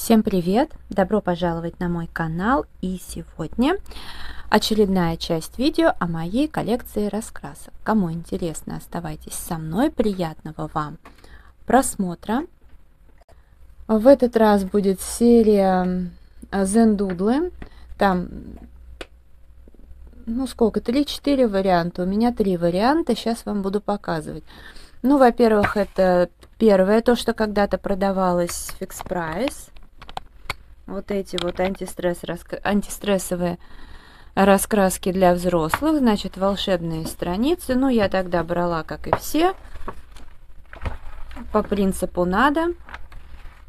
Всем привет! Добро пожаловать на мой канал, и сегодня очередная часть видео о моей коллекции раскрасок. Кому интересно, оставайтесь со мной, приятного вам просмотра. В этот раз будет серия Зендудлы, там, сколько, 3-4 варианта, у меня 3 варианта, сейчас вам буду показывать. Во-первых, это первое, то, что когда-то продавалось в Fix Price. Вот эти вот антистрессовые раскраски для взрослых, значит, волшебные страницы. Я тогда брала, как и все, по принципу надо.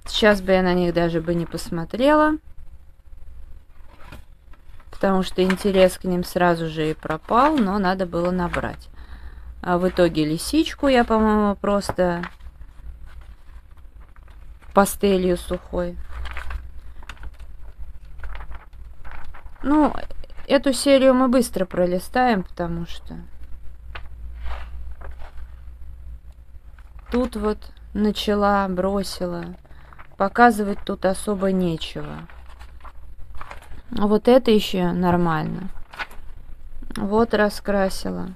Сейчас бы я на них даже бы не посмотрела, потому что интерес к ним сразу же и пропал, но надо было набрать. А в итоге лисичку я, по-моему, просто пастелью сухой. Эту серию мы быстро пролистаем, потому что тут вот начала, бросила. Показывать тут особо нечего. Вот это еще нормально. Вот раскрасила.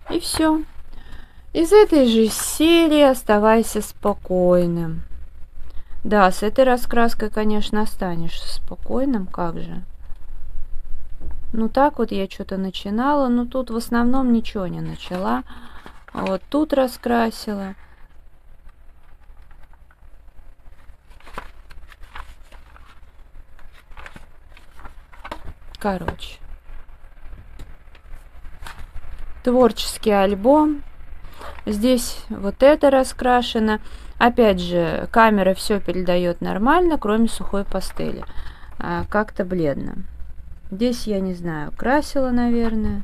И все. Из этой же серии «Оставайся спокойным». Да, с этой раскраской, конечно, останешься спокойным, как же. Так вот я что-то начинала, но тут в основном ничего не начала. Вот тут раскрасила. Короче. Творческий альбом. Здесь вот это раскрашено. Опять же, камера все передает нормально, кроме сухой пастели. Как-то бледно. Здесь, я не знаю, красила, наверное.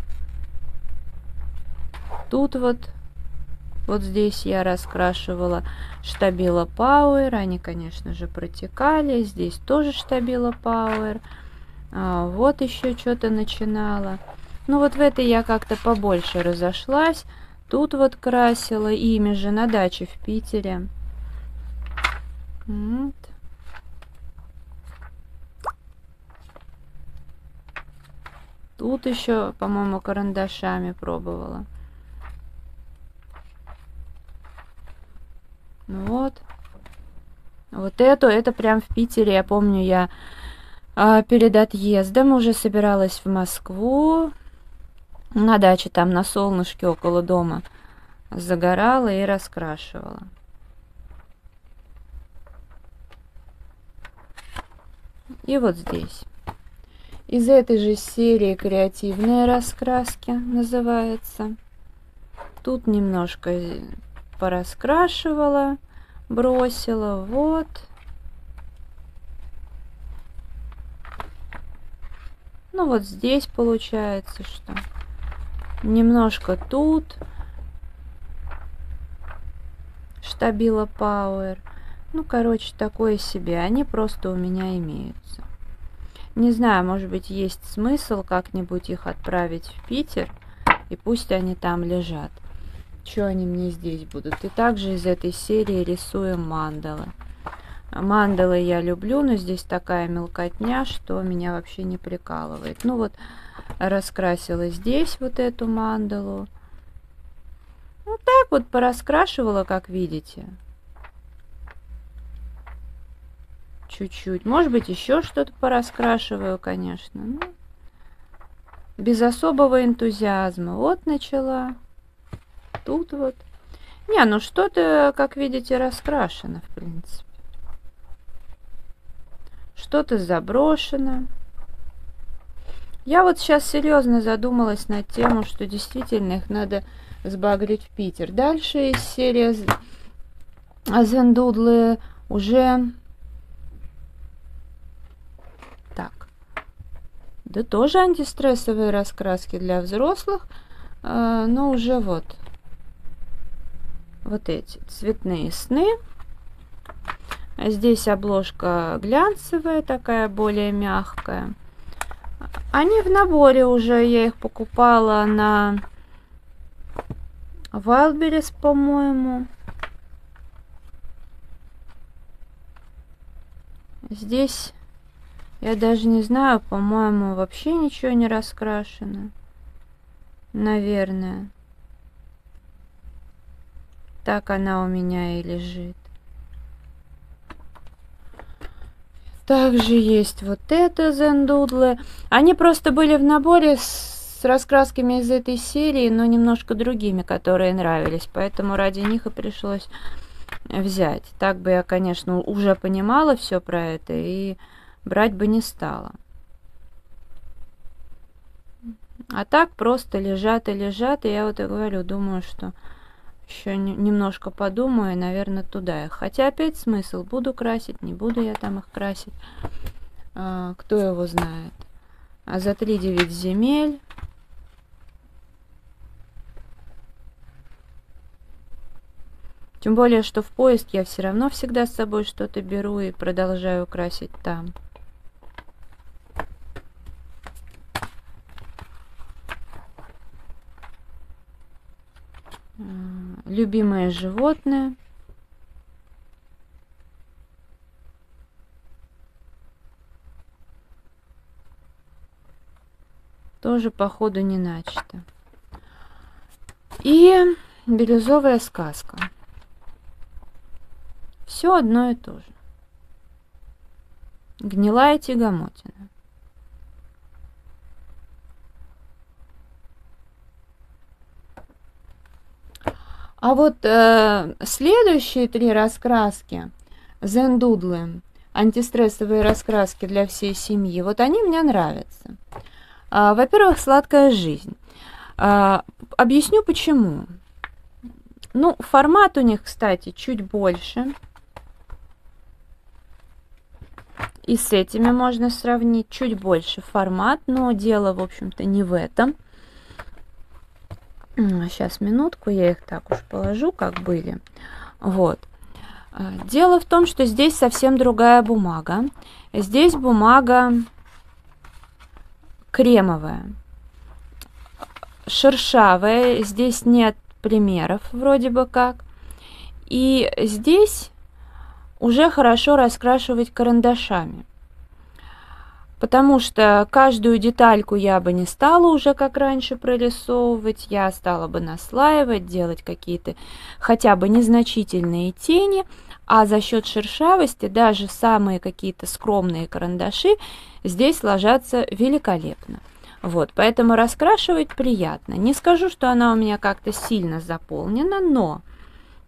Тут вот здесь я раскрашивала Stabilo Power. Они, конечно же, протекали. Здесь тоже Stabilo Power. Вот еще что-то начинала. Вот в этой я как-то побольше разошлась. Тут вот красила ими же на даче в Питере. Вот. Тут еще, по-моему, карандашами пробовала. Вот. Вот это прям в Питере. Я помню, я перед отъездом уже собиралась в Москву. На даче там на солнышке около дома загорала и раскрашивала. И вот здесь. Из этой же серии «Креативные раскраски» называется. Тут немножко пораскрашивала, бросила. Вот. Вот здесь получается, что немножко тут Stabilo Power. Короче, такое себе. Они просто у меня имеются. Не знаю, может быть, есть смысл как-нибудь их отправить в Питер, и пусть они там лежат. Что они мне здесь будут? И также из этой серии рисуем мандалы. Мандалы я люблю, но здесь такая мелкотня, что меня вообще не прикалывает. Раскрасила здесь вот эту мандалу. Так вот пораскрашивала, как видите. Чуть-чуть. Может быть, еще что-то пораскрашиваю, конечно. Без особого энтузиазма. Вот начала. Тут вот. Что-то, как видите, раскрашено, в принципе. Что-то заброшено. Я вот сейчас серьезно задумалась над тем, что действительно их надо сбагрить в Питер. Дальше из серии Зендудлы уже... Так. Да тоже антистрессовые раскраски для взрослых, но уже вот эти цветные сны. Здесь обложка глянцевая, такая более мягкая. Они в наборе уже, я их покупала на Wildberries, по-моему. Здесь, я даже не знаю, по-моему, вообще ничего не раскрашено. Наверное. Так она у меня и лежит. Также есть вот это Зендудлы. Они просто были в наборе с раскрасками из этой серии, но немножко другими, которые нравились. Поэтому ради них и пришлось взять. Так бы я, конечно, уже понимала все про это и брать бы не стала. А так просто лежат и лежат. И я вот и говорю, думаю, что еще немножко подумаю, наверное, туда их. Хотя опять смысл. Буду красить, не буду я там их красить. Кто его знает. А за 3-9 земель. Тем более, что в поиск я все равно всегда с собой что-то беру и продолжаю красить там. Любимое животное. Тоже, походу, не начато. И бирюзовая сказка. Все одно и то же. Гнилая тягомотина. А вот следующие 3 раскраски, Зендудлы, антистрессовые раскраски для всей семьи, вот они мне нравятся. Во-первых, сладкая жизнь. Объясню почему. Ну, формат у них, кстати, чуть больше. И с этими можно сравнить. Чуть больше формат, но дело, в общем-то, не в этом. Сейчас, минутку, я их так уж положу, как были. Вот. Дело в том, что здесь совсем другая бумага. Здесь бумага кремовая, шершавая. Здесь нет примеров вроде бы как. И здесь уже хорошо раскрашивать карандашами. Потому что каждую детальку я бы не стала уже как раньше прорисовывать, я стала бы наслаивать, делать какие-то хотя бы незначительные тени, а за счет шершавости даже самые какие-то скромные карандаши здесь ложатся великолепно. Вот, поэтому раскрашивать приятно. Не скажу, что она у меня как-то сильно заполнена, но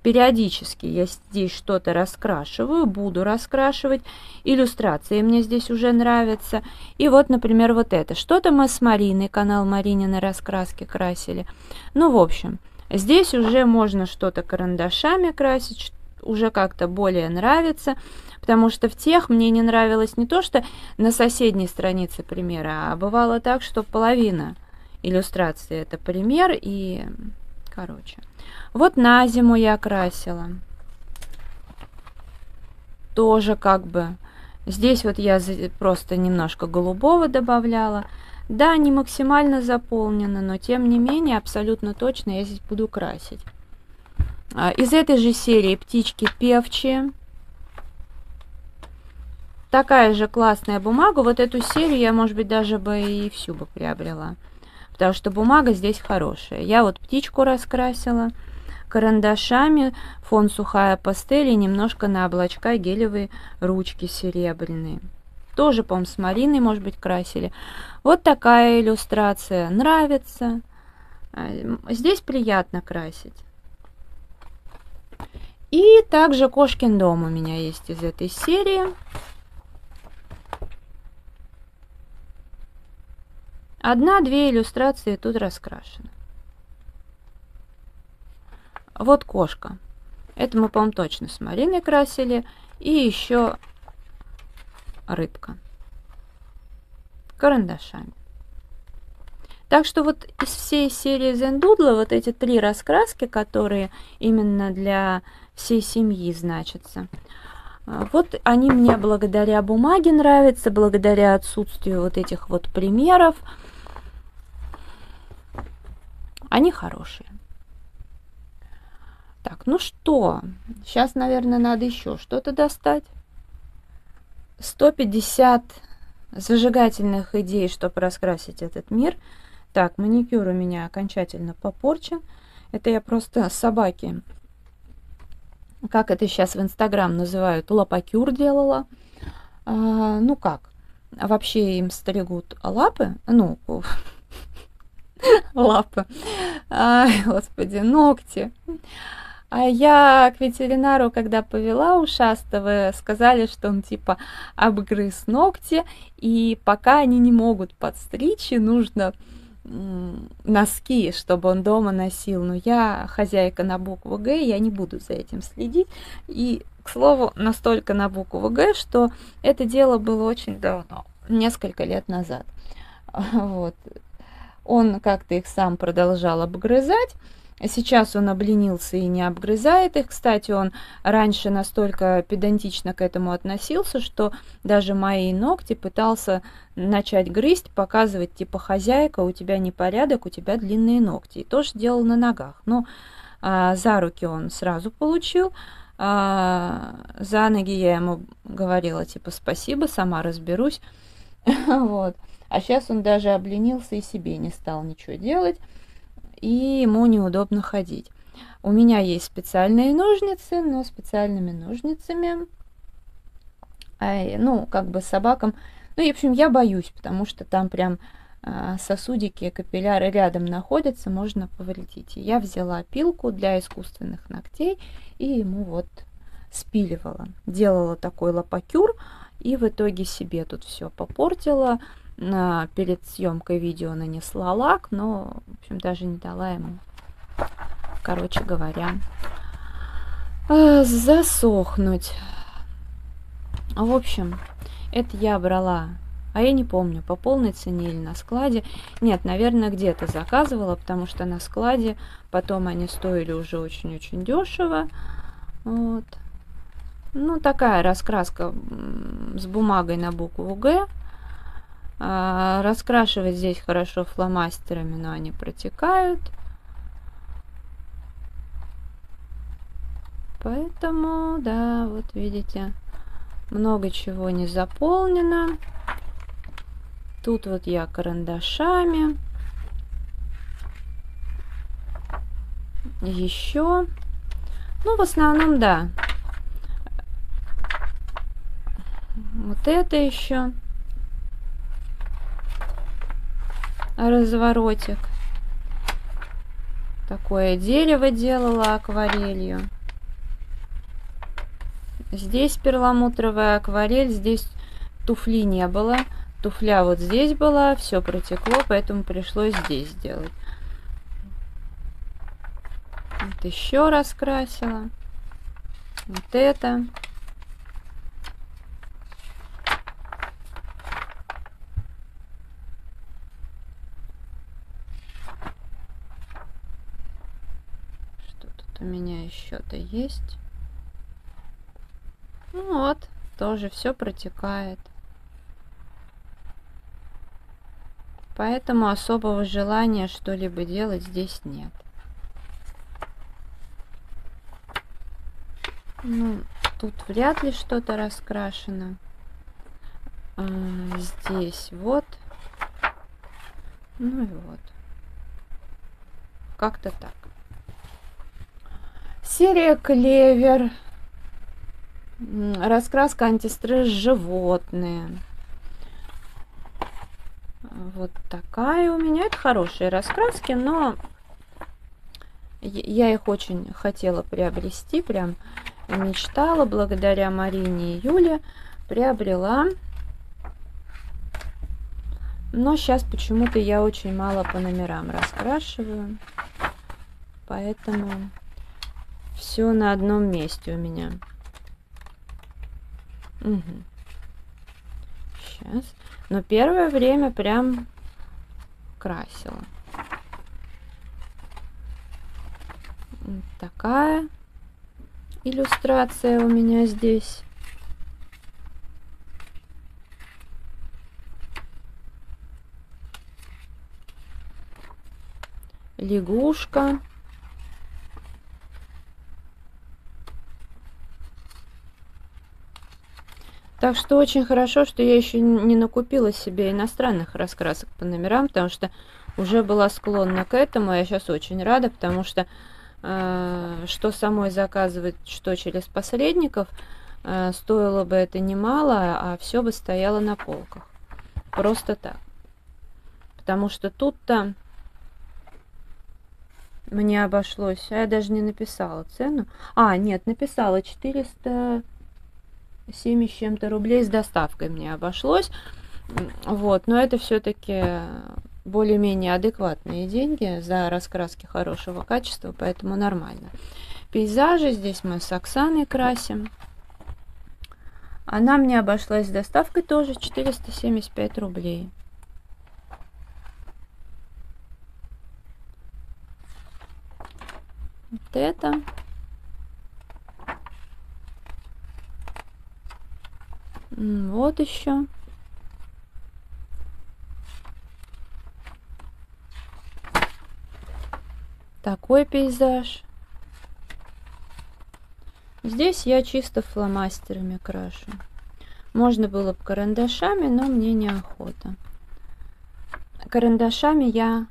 периодически я здесь что-то раскрашиваю, буду раскрашивать. Иллюстрации мне здесь уже нравятся. И вот, например, вот это. Что-то мы с Мариной, канал Маринины раскраски красили. Ну, в общем, здесь уже можно что-то карандашами красить, уже как-то более нравится. Потому что в тех мне не нравилось не то, что на соседней странице примера, а бывало так, что половина иллюстрации это пример и... Короче. Вот на зиму я красила. Тоже как бы. Здесь вот я просто немножко голубого добавляла. Да, не максимально заполнено, но тем не менее абсолютно точно я здесь буду красить. Из этой же серии птички певчие. Такая же классная бумага. Вот эту серию я, может быть, даже бы и всю бы приобрела. Потому что бумага здесь хорошая. Я вот птичку раскрасила карандашами, фон сухая пастель и немножко на облачка гелевые ручки серебряные. Тоже, по-моему, с Мариной, может быть, красили. Вот такая иллюстрация. Нравится. Здесь приятно красить. И также Кошкин дом у меня есть из этой серии. Одна-две иллюстрации тут раскрашены. Вот кошка. Это мы, по-моему, точно с Мариной красили. И еще рыбка. Карандашами. Так что вот из всей серии Зендудла вот эти 3 раскраски, которые именно для всей семьи значатся, вот они мне благодаря бумаге нравятся, благодаря отсутствию вот этих вот примеров. Они хорошие. Так, ну что, сейчас, наверное, надо еще что-то достать. 150 зажигательных идей, чтобы раскрасить этот мир. Так, маникюр у меня окончательно попорчен. Это я просто собаки, как это сейчас в Инстаграм называют, лапакюр делала. Ну как, вообще им стригут лапы, ну, лапы, господи, ногти. А я к ветеринару, когда повела ушастого, сказали, что он типа обгрыз ногти, и пока они не могут подстричь, и нужно носки, чтобы он дома носил. Но я хозяйка на букву Г, я не буду за этим следить. И, к слову, настолько на букву Г, что это дело было очень давно, несколько лет назад. Вот. Он как-то их сам продолжал обгрызать. Сейчас он обленился и не обгрызает их. Кстати, он раньше настолько педантично к этому относился, что даже мои ногти пытался начать грызть, показывать, типа, хозяйка, у тебя непорядок, у тебя длинные ногти. И тоже делал на ногах. Но за руки он сразу получил. За ноги я ему говорила, типа, спасибо, сама разберусь. Вот. А сейчас он даже обленился и себе не стал ничего делать. И ему неудобно ходить. У меня есть специальные ножницы, но специальными ножницами, ну, как бы собакам, ну, и, в общем, я боюсь, потому что там прям сосудики, капилляры рядом находятся, можно повредить. И я взяла пилку для искусственных ногтей и ему вот спиливала. Делала такой лапакюр, и в итоге себе тут все попортила. Перед съемкой видео нанесла лак, но, в общем, даже не дала ему, короче говоря, засохнуть. В общем, это я брала, а я не помню, по полной цене или на складе. Нет, наверное, где-то заказывала, потому что на складе потом они стоили уже очень-очень дешево. Вот. Ну, такая раскраска с бумагой на букву Г. Раскрашивать здесь хорошо фломастерами, но они протекают. Поэтому, да, вот видите, много чего не заполнено. Тут вот я карандашами. Еще. Ну, в основном, да. Вот это еще. Разворотик. Такое дерево делала акварелью. Здесь перламутровая акварель, здесь туфли не было. Туфля вот здесь была, все протекло, поэтому пришлось здесь сделать. Вот еще раскрасила. Вот это. У меня еще-то есть. Ну вот, тоже все протекает. Поэтому особого желания что-либо делать здесь нет. Ну, тут вряд ли что-то раскрашено. Здесь вот. Ну и вот. Как-то так. Серия клевер. Раскраска антистресс животные. Вот такая у меня. Это хорошие раскраски, но я их очень хотела приобрести. Прям мечтала. Благодаря Марине и Юле приобрела. Но сейчас почему-то я очень мало по номерам раскрашиваю. Поэтому все на одном месте у меня. Угу. Сейчас. Но первое время прям красила. Вот такая иллюстрация у меня здесь. Лягушка. Так что очень хорошо, что я еще не накупила себе иностранных раскрасок по номерам, потому что уже была склонна к этому. Я сейчас очень рада, потому что что самой заказывать, что через посредников, стоило бы это немало, а все бы стояло на полках. Просто так. Потому что тут-то мне обошлось, а я даже не написала цену. А, нет, написала 407 с чем-то рублей с доставкой мне обошлось. Вот, но это все-таки более-менее адекватные деньги за раскраски хорошего качества, поэтому нормально. Пейзажи здесь мы с Оксаной красим. Она мне обошлась с доставкой тоже 475 рублей. Вот это. Вот еще. Такой пейзаж. Здесь я чисто фломастерами крашу. Можно было бы карандашами, но мне неохота. Карандашами я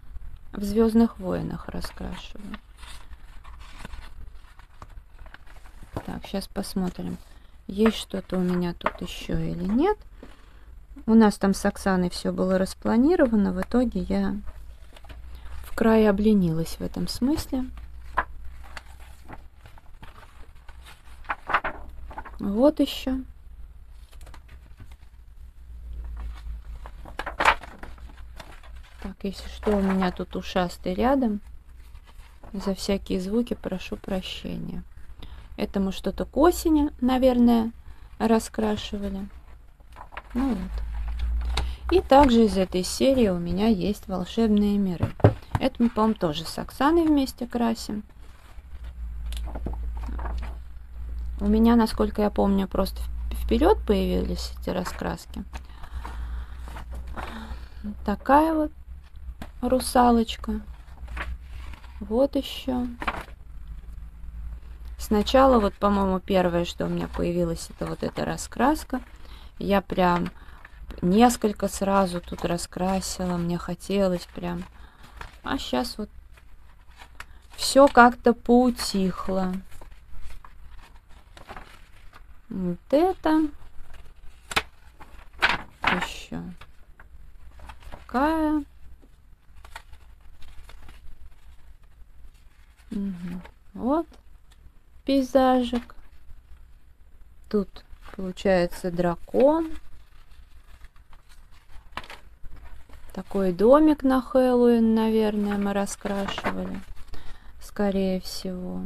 в «Звездных войнах» раскрашиваю. Так, сейчас посмотрим, есть что-то у меня тут еще или нет. У нас там с Оксаной все было распланировано. В итоге я в край обленилась в этом смысле. Вот еще. Так, если что, у меня тут ушастый рядом. За всякие звуки прошу прощения. Это мы что-то к осени, наверное, раскрашивали. Ну вот. И также из этой серии у меня есть волшебные миры. Это мы, по-моему, тоже с Оксаной вместе красим. У меня, насколько я помню, просто вперед появились эти раскраски. Такая вот русалочка. Вот еще. Сначала, вот, по-моему, первое, что у меня появилось, это вот эта раскраска. Я прям несколько сразу тут раскрасила. Мне хотелось прям. А сейчас вот все как-то поутихло. Вот это. Еще. Такая. Угу. Вот. Пейзажик. Тут получается дракон. Такой домик на Хэллоуин, наверное, мы раскрашивали. Скорее всего.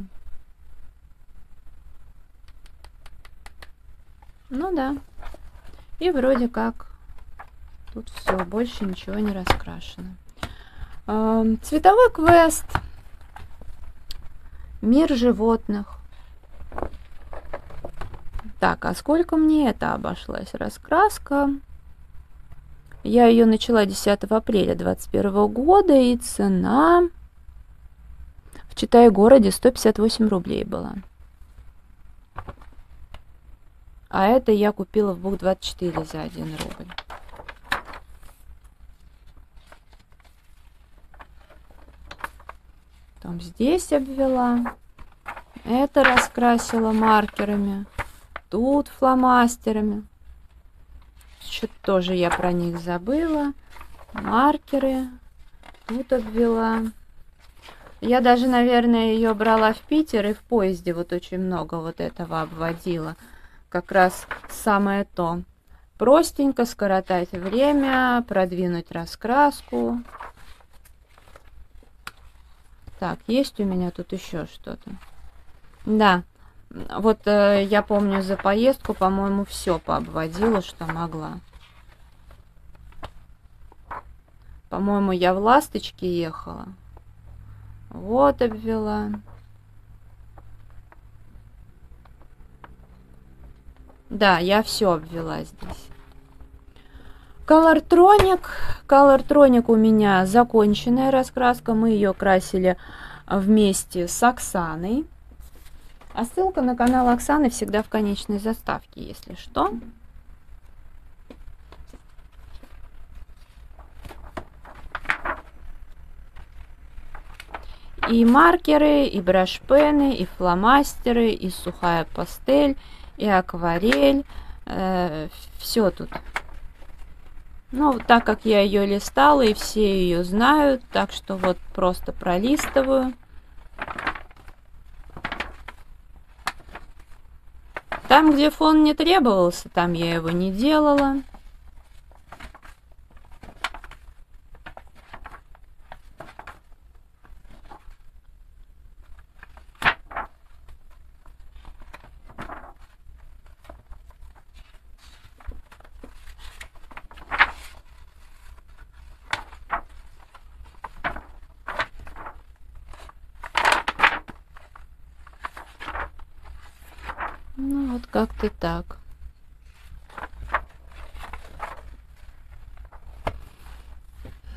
Ну да. И вроде как тут все, больше ничего не раскрашено. Цветовой квест. Мир животных. Так, а сколько мне это обошлась раскраска? Я ее начала 10 апреля 2021 года, и цена в Читай-городе 158 рублей была. А это я купила в Бук24 за 1 рубль. Потом здесь обвела. Это раскрасила маркерами. Тут фломастерами. Что-то тоже я про них забыла. Маркеры. Тут обвела. Я даже, наверное, ее брала в Питер и в поезде вот очень много вот этого обводила. Как раз самое то. Простенько скоротать время, продвинуть раскраску. Так, есть у меня тут еще что-то. Да, вот я помню за поездку, по-моему, все пообводила, что могла. По-моему, я в «Ласточке» ехала. Вот обвела. Да, я все обвела здесь. Colortronic. Colortronic у меня законченная раскраска. Мы ее красили вместе с Оксаной. А ссылка на канал Оксаны всегда в конечной заставке, если что. И маркеры, и брашпены, и фломастеры, и сухая пастель, и акварель. Все тут. Ну, так как я ее листала, и все ее знают, так что вот просто пролистываю. Там, где фон не требовался, там я его не делала. Ну, вот как-то так.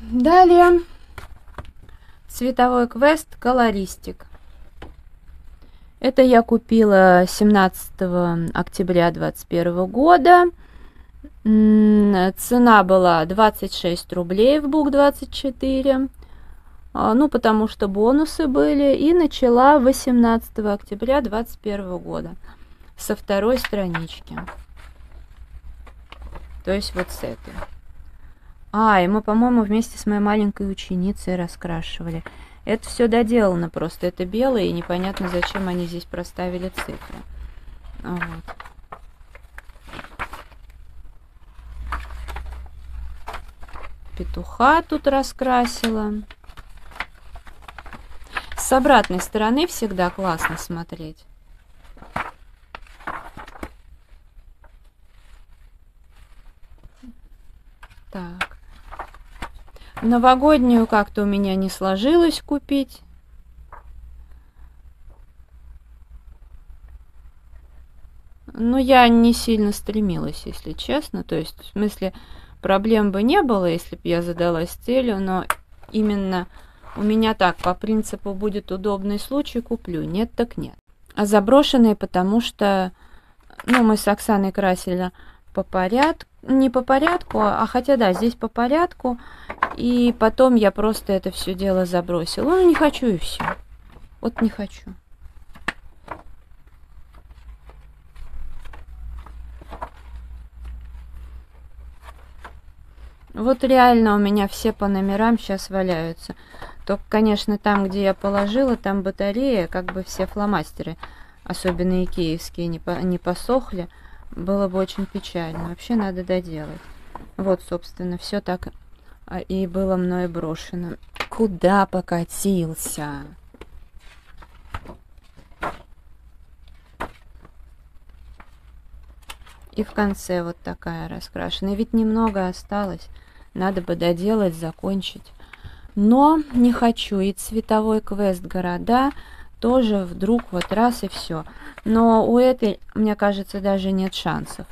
Далее цветовой квест колористик. Это я купила 17 октября 2021 года. Цена была 26 рублей в Бук24. Ну, потому что бонусы были. И начала 18 октября 2021 года. Со второй странички. То есть вот с этой. И мы, по-моему, вместе с моей маленькой ученицей раскрашивали. Это все доделано просто. Это белое, и непонятно, зачем они здесь проставили цифры. Вот. Петуха тут раскрасила. С обратной стороны всегда классно смотреть. Так. Новогоднюю как-то у меня не сложилось купить. Но я не сильно стремилась, если честно. То есть, в смысле, проблем бы не было, если бы я задалась целью, но именно у меня так, по принципу, будет удобный случай, куплю. Нет, так нет. А заброшенные, потому что, ну, мы с Оксаной красили по порядку. Не по порядку, а хотя да, здесь по порядку. И потом я просто это все дело забросила. Ну, не хочу и все. Вот не хочу. Вот реально у меня все по номерам сейчас валяются. Только, конечно, там, где я положила, там батарея, как бы все фломастеры, особенно икеевские, не посохли. Было бы очень печально. Вообще надо доделать. Вот, собственно, все так и было мной брошено. Куда покатился? И в конце вот такая раскрашенная. Ведь немного осталось. Надо бы доделать, закончить. Но не хочу. И цветовой квест города тоже вдруг вот раз и все. Но у этой, мне кажется, даже нет шансов.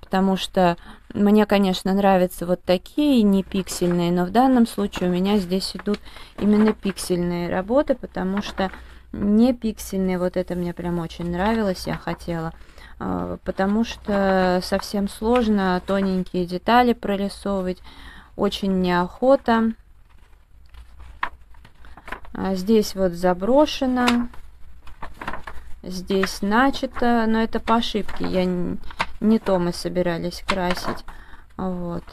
Потому что мне, конечно, нравятся вот такие не пиксельные, но в данном случае у меня здесь идут именно пиксельные работы, потому что не пиксельные, вот это мне прям очень нравилось, я хотела. Потому что совсем сложно тоненькие детали прорисовывать, очень неохота. Здесь вот заброшено, здесь начато, но это по ошибке, не то мы собирались красить. Вот.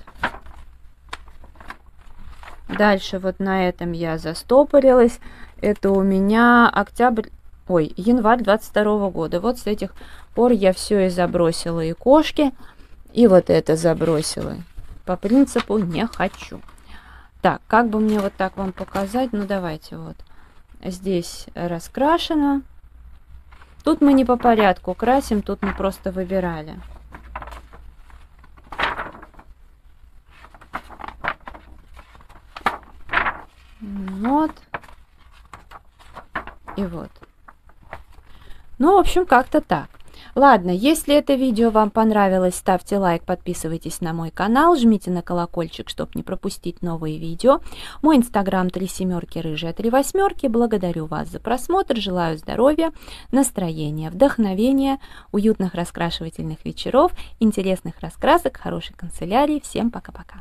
Дальше вот на этом я застопорилась. Это у меня январь 22 года. Вот с этих пор я все и забросила, и кошки, и вот это забросила. По принципу не хочу. Так, как бы мне вот так вам показать? Ну, давайте вот. Здесь раскрашено. Тут мы не по порядку красим, тут мы просто выбирали. Вот. И вот. Ну, в общем, как-то так. Ладно, если это видео вам понравилось, ставьте лайк, подписывайтесь на мой канал, жмите на колокольчик, чтобы не пропустить новые видео. Мой инстаграм 37 рыжая 38. Благодарю вас за просмотр, желаю здоровья, настроения, вдохновения, уютных раскрашивательных вечеров, интересных раскрасок, хорошей канцелярии. Всем пока-пока.